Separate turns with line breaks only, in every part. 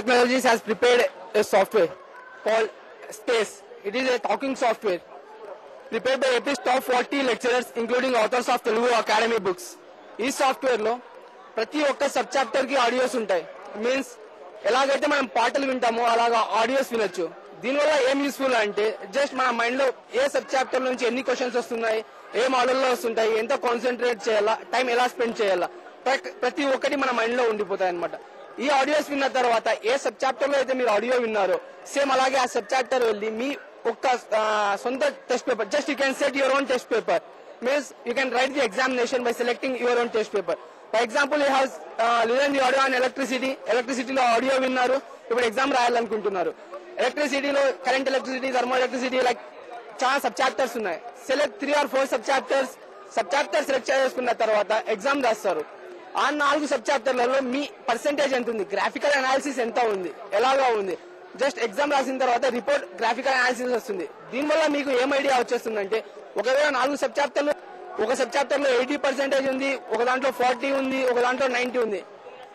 Technologies has prepared a software called Space. It is a talking software prepared by AP's top 40 lecturers, including authors of Telugu Academy books. ఈ software లో ప్రతి ఒక్క sub chapter కి audios ఉంటాయి. Means ఎలాగైతే మనం పాటలు వింటామో అలాగా ఆడియోస్ వినొచ్చు. దీనివల్ల ఏం యూస్ఫుల్ అంటే జస్ట్ మన మైండ్ లో ఏ సబ్ చాప్టర్ నుంచి ఎన్ని క్వశ్చన్స్ వస్తున్నాయి, ఏ మోడల్లో వస్తుంటాయి, ఎంత కాన్సన్ట్రేట్ చేయాలా, టైం ఎలా స్పెండ్ చేయాలా, ప్రతి ఒక్కటి మన మైండ్ లో ఉండిపోతాయి అనమాట. ఈ ఆడియోస్ విన్న తర్వాత ఏ సబ్ చాప్టర్ లో అయితే మీరు ఆడియో విన్నారో సేమ్ అలాగే ఆ సబ్ చాప్టర్ వెళ్ళి మీ ఒక్క సొంత test paper, just you can set your own test paper. Means you can write the examination by selecting your own test paper. For example you have listen the audio on ఎలక్ట్రిసిటీలో audio విన్నారు, ఇప్పుడు exam రాయాలనుకుంటున్నారు. ఎలక్ట్రిసిటీలో current electricity, thermo electricity, like చాలా sub chapters ఉన్నాయి. Select 3 or 4 sub chapters select చేసుకున్న తర్వాత exam రాస్తారు. ఆ 4 సబ్ చాప్టర్లలో మీ పర్సెంటేజ్ ఎంత ఉంది, గ్రాఫికల్ అనాలిసిస్ ఎంత ఉంది, ఎలాగా ఉంది, జస్ట్ ఎగ్జామ్ రాసిన తర్వాత రిపోర్ట్ గ్రాఫికల్ అనాలిసిస్ వస్తుంది. దీనివల్ల మీకు ఏం ఐడియా వచ్చేస్తుందంటే ఒకవేళ 4 సబ్ చాప్టర్లు, ఒక సబ్ చాప్టర్ లో 80% ఉంది, ఒక దాంట్లో 40 ఉంది, ఒక దాంట్లో 90 ఉంది.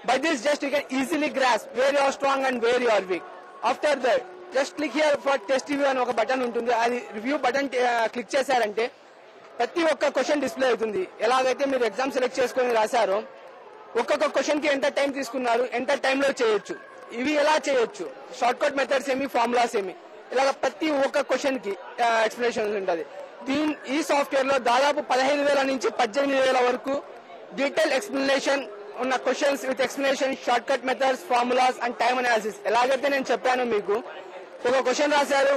By this just you can easily grasp where you are strong and where you are weak. After that just click here for test review అని ఒక బటన్ ఉంటుంది. అది రివ్యూ బటన్ క్లిక్ చేశారంటే ప్రతి ఒక్క క్వశ్చన్ డిస్ప్లే అవుతుంది. ఎలాగైతే మీరు ఎగ్జామ్ సెలెక్ట్ చేసుకుని రాశారో ఒక్కొక్క క్వశ్చన్ కి ఎంత టైం తీసుకున్నారు, ఎంత టైంలో చేయొచ్చు, ఇవి ఎలా చేయొచ్చు, షార్ట్ కట్ మెథడ్స్ ఏమి, ఫార్ములాస్ ఏమి, ఇలాగ ప్రతి ఒక్క క్వశ్చన్ కి ఎక్స్ప్లెనేషన్ ఉంటుంది. ఈ సాఫ్ట్వేర్ లో దాదాపు 15,000 నుంచి 18,000 వరకు డీటెయిల్ ఎక్స్ప్లెనేషన్ ఉన్న questions with explanation, short cut methods, formulas and time analysis. ఎలాగైతే నేను చెప్పాను మీకు, ఒక క్వశ్చన్ రాశారు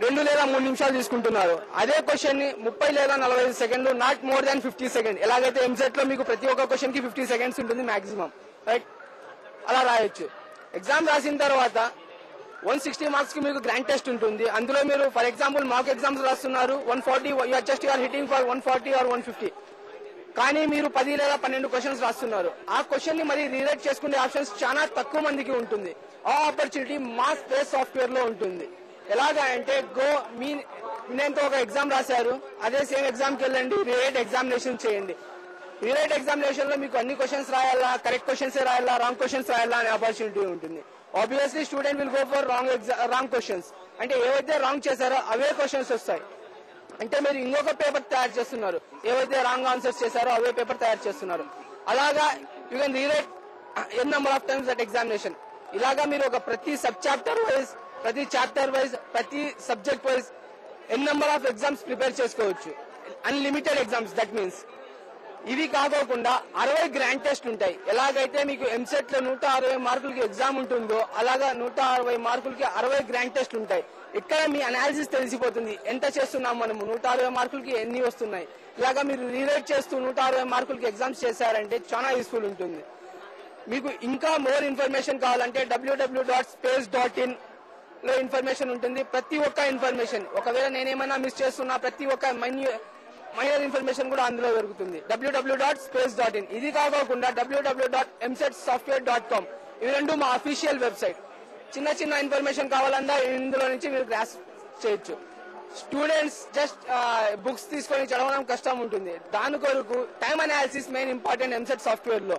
2 లేదా 3 నిమిషాలు తీసుకుంటున్నారు, అదే క్వశ్చన్ ని 30 లేదా 45 సెకండ్లు, నాట్ మోర్ దాన్ 50 సెకండ్. ఎలాగైతే ఎంసెట్ లో మీకు ప్రతి ఒక్క క్వశ్చన్ కి 50 సెకండ్స్ ఉంటుంది మాక్సిమం, రైట్? అలా రాయొచ్చు. ఎగ్జామ్ రాసిన తర్వాత 160 మార్క్స్ కి మీకు గ్రాండ్ టెస్ట్ ఉంటుంది. అందులో మీరు ఫర్ ఎగ్జాంపుల్ మాక్ ఎగ్జామ్స్ రాస్తున్నారు, 140 you are hitting for 140 or 150. కానీ మీరు 10 లేదా 12 క్వశ్చన్స్ రాస్తున్నారు. ఆ క్వశ్చన్ ని మరి రీరైట్ చేసుకునే ఆప్షన్స్ చాలా తక్కువ మందికి ఉంటుంది. ఆ ఆపర్చునిటీ మా స్పేస్ సాఫ్ట్వేర్ లో ఉంటుంది. ఎలాగా అంటే మీ నేమ్తో ఒక ఎగ్జామ్ రాశారు, అదే సేమ్ ఎగ్జామ్ కి వెళ్ళండి, రీరైట్ ఎగ్జామినేషన్ చేయండి. రీరైట్ ఎగ్జామినేషన్ లో మీకు అన్ని క్వశ్చన్స్ రాయాలా, కరెక్ట్ క్వశ్చన్స్ రాయాలా, రాంగ్ క్వశ్చన్స్ రాయాలా అనే ఆపర్చునిటీ ఉంటుంది. Obviously student will go for wrong questions. అంటే ఏవైతే రాంగ్ చేశారో అవే క్వశ్చన్స్ వస్తాయి. అంటే మీరు ఇంకొక పేపర్ తయారు చేస్తున్నారు, ఏవైతే రాంగ్ ఆన్సర్స్ చేశారో అవే పేపర్ తయారు చేస్తున్నారు. అలాగా you can rewrite n number of times that examination. ఇలాగా మీరు ఒక ప్రతి సబ్ చాప్టర్ వైజ్, ప్రతి చాప్టర్ వైజ్, ప్రతి subject wise n number of exams prepare చేసుకోవచ్చు. Unlimited exams, that means. ఇవి కాకోకుండా 60 గ్రాండ్ టెస్ట్ ఉంటాయి. ఎలాగైతే మీకు ఎంసెట్ లో 160 మార్కులకి ఎగ్జామ్ ఉంటుందో అలాగా 160 మార్కులకి 60 గ్రాండ్ టెస్ట్ ఉంటాయి. ఇక్కడ మీ అనాలిసిస్ తెలిసిపోతుంది, ఎంత చేస్తున్నాం మనము, 160 మార్కులకి ఎన్ని వస్తున్నాయి. ఇలాగా మీరు రీరైట్ చేస్తూ 160 మార్కులకి ఎగ్జామ్స్ చేశారంటే చాలా యూస్ఫుల్ ఉంటుంది. మీకు ఇంకా మోర్ ఇన్ఫర్మేషన్ కావాలంటే www.space.in లో ఇన్ఫర్మేషన్ ఉంటుంది. ప్రతి ఒక్క ఇన్ఫర్మేషన్, ఒకవేళ నేనేమైనా మిస్ చేస్తున్నా ప్రతి ఒక్క మైనర్ ఇన్ఫర్మేషన్ కూడా అందులో దొరుకుతుంది. www.space.in. ఇది కాకుండా www.msetsoftware.com. ఇవి రెండు మా అఫీషియల్ వెబ్సైట్. చిన్న చిన్న ఇన్ఫర్మేషన్ కావాలన్నా ఇందులో నుంచి మీరు గ్రాస్ చేయొచ్చు. స్టూడెంట్స్ జస్ట్ బుక్స్ తీసుకొని చదవడం కష్టం ఉంటుంది. దాని కొరకు time analysis main important EAMCET software లో.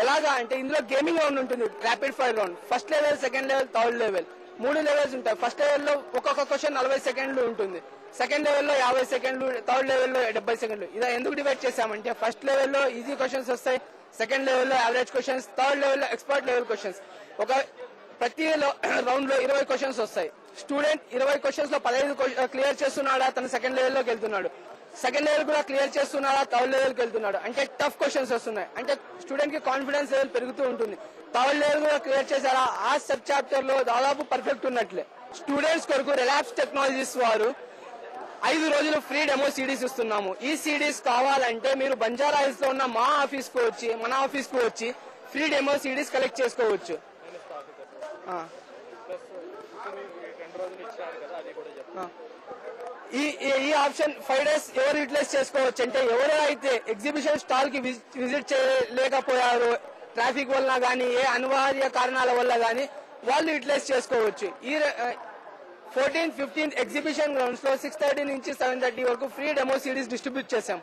ఎలాగా అంటే ఇందులో గేమింగ్ రౌండ్ ఉంటుంది, rapid fire round. First level, second level, third level, 3 levels ఉంటాయి. ఫస్ట్ లెవెల్లో ఒక్కొక్క క్వశ్చన్ 40 సెకండ్లు ఉంటుంది, సెకండ్ లెవెల్లో 50 సెకండ్లు, థర్డ్ లెవెల్లో 70 సెకండ్లు. ఇలా ఎందుకు డివైడ్ చేశామంటే ఫస్ట్ లెవెల్లో ఈజీ క్వశ్చన్స్ వస్తాయి, సెకండ్ లెవెల్లో యావరేజ్ క్వశ్చన్స్, థర్డ్ లెవెల్లో ఎక్స్పర్ట్ లెవెల్ క్వశ్చన్స్. ప్రతి రౌండ్ లో 20 క్వశ్చన్స్ వస్తాయి. స్టూడెంట్ 20 క్వశ్చన్స్ లో 15 క్లియర్ చేస్తున్నాడా, తన సెకండ్ లెవెల్లోకి వెళ్తున్నాడు. సెకండ్ లెవెల్ కూడా క్లియర్ చేస్తున్నాడా, థర్డ్ లెవెల్కి వెళ్తున్నాడు. అంటే టఫ్ క్వశ్చన్స్ వస్తున్నాయి, అంటే స్టూడెంట్ కి కాన్ఫిడెన్స్ లెవెల్ పెరుగుతూ ఉంటుంది. థర్డ్ లెవెల్ కూడా క్లియర్ చేశారా, ఆ సబ్ చాప్టర్ లో దాదాపు పర్ఫెక్ట్ ఉన్నట్లే. స్టూడెంట్స్ కొరకు రిలాప్స్ టెక్నాలజీస్ వారు 5 రోజులు ఫ్రీ డెమో సిడీస్ ఇస్తున్నాము. ఈ సిడీస్ కావాలంటే మీరు బంజారా హిల్స్ లో ఉన్న మన ఆఫీస్ కు వచ్చి ఫ్రీ డెమో సిడీస్ కలెక్ట్ చేసుకోవచ్చు. ఈ ఆప్షన్ 5 days ఎవరు యూటిలైజ్ చేసుకోవచ్చు అంటే ఎవరైతే ఎగ్జిబిషన్ స్టాల్ కి విజిట్ చేయలేకపోయారో ట్రాఫిక్ వల్ల గానీ, ఏ అనివార్య కారణాల వల్ల గానీ వాళ్ళు యూటిలైజ్ చేసుకోవచ్చు. ఈ 14th, 15th ఎగ్జిబిషన్ గ్రౌండ్స్ లో 6:30 నుంచి 7:30 వరకు ఫ్రీ డెమో సిడీస్ డిస్ట్రిబ్యూట్ చేశాం.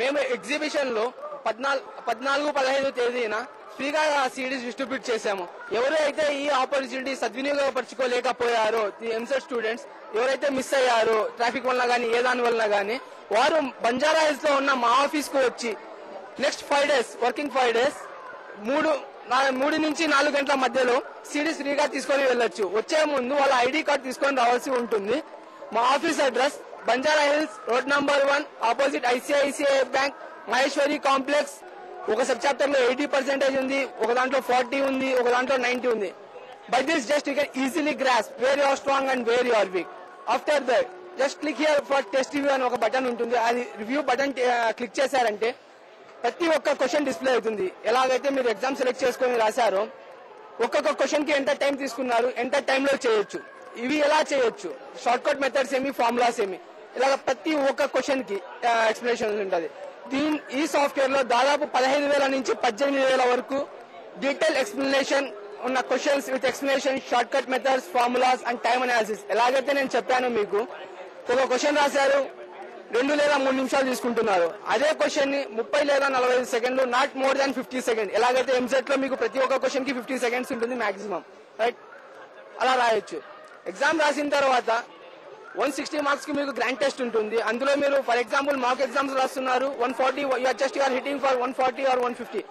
మేము ఎగ్జిబిషన్ లో 14-15 తేదీన ఫ్రీగా సిడీస్ డిస్ట్రిబ్యూట్ చేశాము. ఎవరైతే ఈ ఆపర్చునిటీ సద్వినియోగపరచుకోలేకపోయారో ఈ ఎంసెట్ స్టూడెంట్స్ ఎవరైతే మిస్ అయ్యారో ట్రాఫిక్ వల్ల గానీ ఏ దాని వల్ల గానీ వారు బంజారా హిల్స్ లో ఉన్న మా ఆఫీస్ కు వచ్చి నెక్స్ట్ 5 days వర్కింగ్ 5 days 3 నుంచి 4 గంటల మధ్యలో సిడీస్ ఫ్రీగా తీసుకొని వెళ్ళొచ్చు. వచ్చే ముందు వాళ్ళ ఐడి కార్డ్ తీసుకొని రావాల్సి ఉంటుంది. మా office address Banjara hills road number 1 opposite ICICI bank Maheshwari complex. ఒక సబ్ చాప్టర్ లో 80% ఉంది, ఒక దాంట్లో 40 ఉంది, ఒక దాంట్లో 90 ఉంది. By this just you can easily grasp where you are strong and where you are weak. After that just click here for test review అని ఒక బటన్ ఉంటుంది. అది రివ్యూ బటన్ క్లిక్ చేశారంటే ప్రతి ఒక్క క్వశ్చన్ డిస్ప్లే అవుతుంది. ఎలాగైతే మీరు ఎగ్జామ్ సెలెక్ట్ చేసుకుని రాశారో ఒక్కొక్క క్వశ్చన్ కి ఎంత టైం తీసుకున్నారు, ఎంత టైంలో చేయొచ్చు, ఇవి ఎలా చేయొచ్చు, షార్ట్ కట్ మెథడ్స్ ఏమి, ఫార్ములాస్ ఏమి, ఇలాగ ప్రతి ఒక్క క్వశ్చన్ కి ఎక్స్ప్లెనేషన్ ఉంటుంది. ఈ సాఫ్ట్వేర్ లో దాదాపు 15,000 నుంచి 18,000 వరకు డీటెయిల్ ఎక్స్ప్లెనేషన్ ఉన్న questions with explanation, short cut methods, formulas and time analysis. ఎలాగైతే నేను చెప్పాను మీకు, ఒక క్వశ్చన్ రాశారు 2 లేదా 3 నిమిషాలు తీసుకుంటున్నారు. అదే క్వశ్చన్ ని 30 లేదా 45 సెకండ్లు, నాట్ మోర్ దాన్ 50 సెకండ్. ఎలాగైతే ఎంసెట్ లో మీకు ప్రతి ఒక్క క్వశ్చన్ కి 50 సెకండ్స్ ఉంటుంది మాక్సిమం, రైట్? అలా రాయొచ్చు. ఎగ్జామ్ రాసిన తర్వాత 160 మార్క్స్ కి మీకు గ్రాండ్ టెస్ట్ ఉంటుంది. అందులో మీరు ఫర్ ఎగ్జాంపుల్ మాక్ ఎగ్జామ్స్ రాస్తున్నారు 140, just you are hitting for 140 or 150.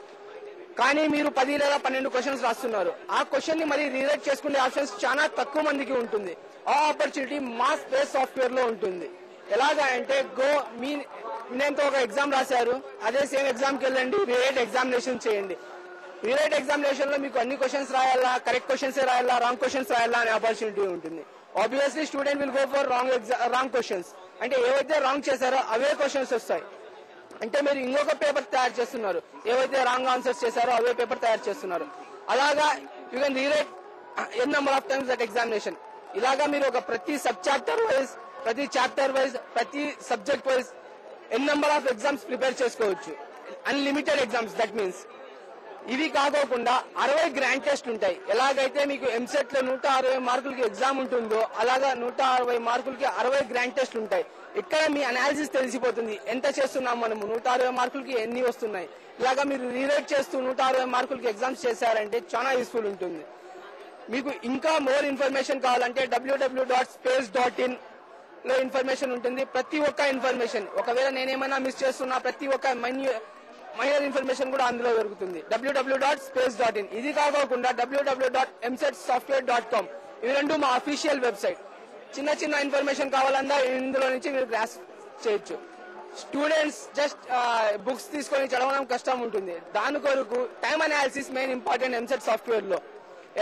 కానీ మీరు 10 లేదా 12 క్వశ్చన్స్ రాస్తున్నారు. ఆ క్వశ్చన్ ని మరి రీరైట్ చేసుకునే ఆప్షన్స్ చాలా తక్కువ మందికి ఉంటుంది. ఆ ఆపర్చునిటీ మా స్పేస్ సాఫ్ట్వేర్ లో ఉంటుంది. ఎలాగా అంటే మీ నేమ్తో ఒక ఎగ్జామ్ రాశారు, అదే సేమ్ ఎగ్జామ్ కి వెళ్ళండి, రీరైట్ ఎగ్జామినేషన్ చేయండి. రీరైట్ ఎగ్జామినేషన్ లో మీకు అన్ని క్వశ్చన్స్ రాయాలా, కరెక్ట్ క్వశ్చన్స్ రాయాలా, రాంగ్ క్వశ్చన్స్ రాయాలా అనే ఆపర్చునిటీ ఉంటుంది. Obviously student will go for wrong questions. అంటే ఏవైతే రాంగ్ చేశారో అవే క్వశ్చన్స్ వస్తాయి. అంటే మీరు ఇంకొక పేపర్ తయారు చేస్తున్నారు, ఏవైతే రాంగ్ ఆన్సర్స్ చేశారో అవే పేపర్ తయారు చేస్తున్నారు. అలాగా you can rewrite n number of times that examination. ఇలాగా మీరు ఒక ప్రతి సబ్ చాప్టర్ వైజ్, ప్రతి చాప్టర్ వైజ్, ప్రతి subject wise n number of exams prepare చేసుకోవచ్చు. Unlimited exams, that means. ఇవి కాకోకుండా 60 గ్రాండ్ టెస్ట్ ఉంటాయి. ఎలాగైతే మీకు ఎంసెట్ లో 160 మార్కులకి ఎగ్జామ్ ఉంటుందో అలాగా 160 మార్కులకి 60 గ్రాండ్ టెస్ట్ ఉంటాయి. ఇక్కడ మీ అనాలిసిస్ తెలిసిపోతుంది, ఎంత చేస్తున్నాం మనము, 160 మార్కులకి ఎన్ని వస్తున్నాయి. ఇలాగా మీరు రీరైట్ చేస్తూ 160 మార్కులకి ఎగ్జామ్స్ చేశారంటే చాలా యూస్ఫుల్ ఉంటుంది. మీకు ఇంకా మోర్ ఇన్ఫర్మేషన్ కావాలంటే www.space.in లో ఇన్ఫర్మేషన్ ఉంటుంది. ప్రతి ఒక్క ఇన్ఫర్మేషన్, ఒకవేళ నేనేమైనా మిస్ చేస్తున్నా ప్రతి ఒక్క మైనర్ ఇన్ఫర్మేషన్ కూడా అందులో దొరుకుతుంది. www.space.in. ఇది కాకుండా www.msetsoftware.com. ఇవి రెండు మా అఫీషియల్ వెబ్సైట్. చిన్న చిన్న ఇన్ఫర్మేషన్ కావాలన్నా ఇందులో నుంచి మీరు గ్రాస్ చేయొచ్చు. స్టూడెంట్స్ జస్ట్ బుక్స్ తీసుకొని చదవడం కష్టం ఉంటుంది. దాని కొరకు time analysis main important EAMCET software లో.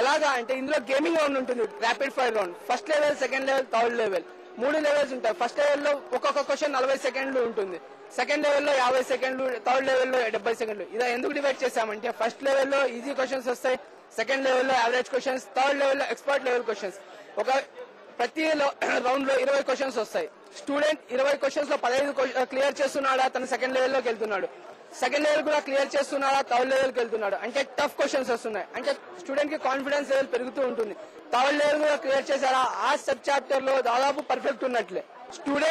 ఎలాగా అంటే ఇందులో గేమింగ్ రౌండ్ ఉంటుంది, rapid fire round. First level, second level, third level, 3 levels ఉంటాయి. ఫస్ట్ లెవెల్ లో ఒక్కొక్క క్వశ్చన్ 40 సెకండ్లు ఉంటుంది, సెకండ్ లెవెల్ లో 50 సెకండ్లు, థర్డ్ లెవెల్ లో 70 సెకండ్లు. ఇలా ఎందుకు డివైడ్ చేశామంటే ఫస్ట్ లెవెల్ లో ఈజీ క్వశ్చన్స్ వస్తాయి, సెకండ్ లెవెల్ లో యావరేజ్ క్వశ్చన్స్, థర్డ్ లెవెల్ లో ఎక్స్పర్ట్ లెవెల్ క్వశ్చన్స్. ప్రతి రౌండ్ లో 20 క్వశ్చన్స్ వస్తాయి. స్టూడెంట్ 20 క్వశ్చన్స్ లో 15 క్లియర్ చేస్తున్నాడా, తన సెకండ్ లెవెల్ లోకి వెళ్తున్నాడు. సెకండ్ లెవెల్ కూడా క్లియర్ చేస్తున్నాడా, థర్డ్ లెవెల్ కి వెళ్తున్నాడు. అంటే టఫ్ క్వశ్చన్స్ వస్తున్నాయి, అంటే స్టూడెంట్ కి కాన్ఫిడెన్స్ లెవెల్ పెరుగుతూ ఉంటుంది. థర్డ్ లెవెల్ కూడా క్లియర్ చేశారా, ఆ సబ్ చాప్టర్ లో దాదాపు పర్ఫెక్ట్ ఉన్నట్లే. స్టూడెంట్